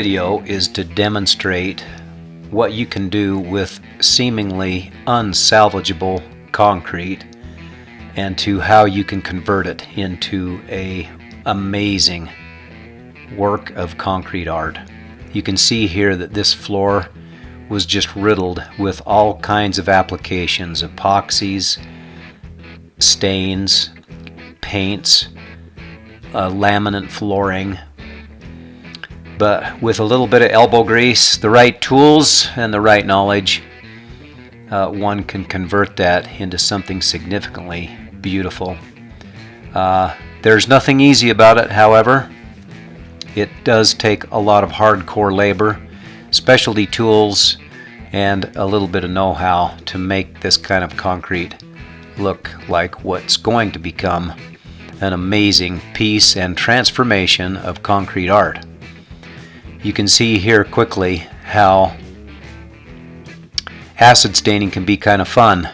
video is to demonstrate what you can do with seemingly unsalvageable concrete and to how you can convert it into a amazing work of concrete art. You can see here that this floor was just riddled with all kinds of applications, epoxies, stains, paints, laminate flooring. But with a little bit of elbow grease, the right tools, and the right knowledge, one can convert that into something significantly beautiful. There's nothing easy about it, however. It does take a lot of hardcore labor, specialty tools, and a little bit of know-how to make this kind of concrete look like what's going to become an amazing piece and transformation of concrete art. You can see here quickly how acid staining can be kind of fun.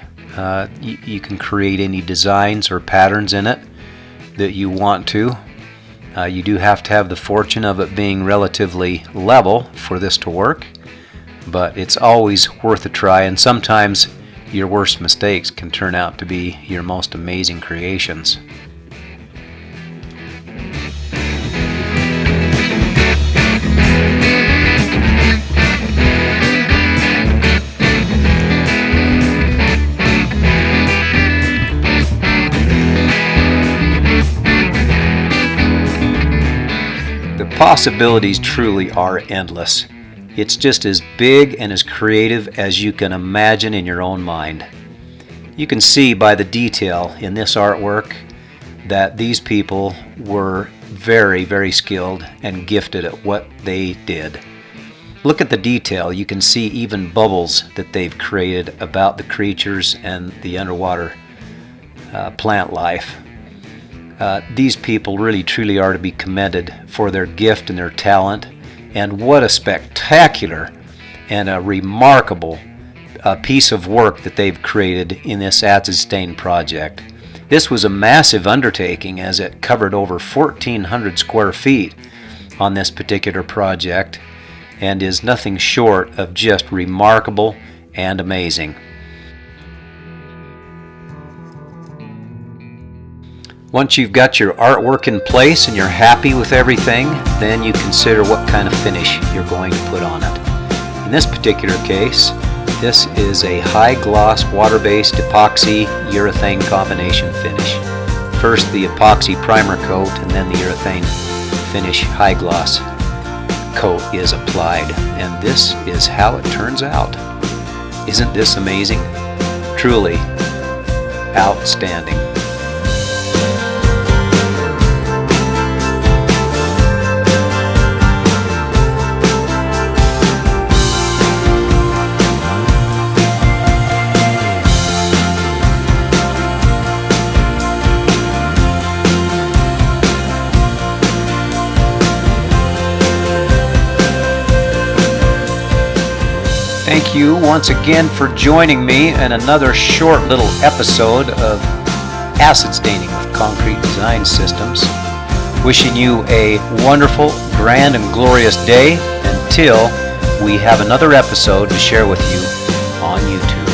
You can create any designs or patterns in it that you want to. You do have to have the fortune of it being relatively level for this to work, but it's always worth a try, and sometimes your worst mistakes can turn out to be your most amazing creations. The possibilities truly are endless. It's just as big and as creative as you can imagine in your own mind. You can see by the detail in this artwork that these people were very, very skilled and gifted at what they did. Look at the detail. You can see even bubbles that they've created about the creatures and the underwater plant life. These people really truly are to be commended for their gift and their talent, and what a spectacular and a remarkable piece of work that they've created in this acid stain project. This was a massive undertaking as it covered over 1,400 square feet on this particular project and is nothing short of just remarkable and amazing. Once you've got your artwork in place and you're happy with everything, then you consider what kind of finish you're going to put on it. In this particular case, this is a high gloss water-based epoxy urethane combination finish. First the epoxy primer coat and then the urethane finish high gloss coat is applied, and this is how it turns out. Isn't this amazing? Truly outstanding. Thank you once again for joining me in another short little episode of Acid Staining with Concrete Design Systems. Wishing you a wonderful, grand, and glorious day until we have another episode to share with you on YouTube.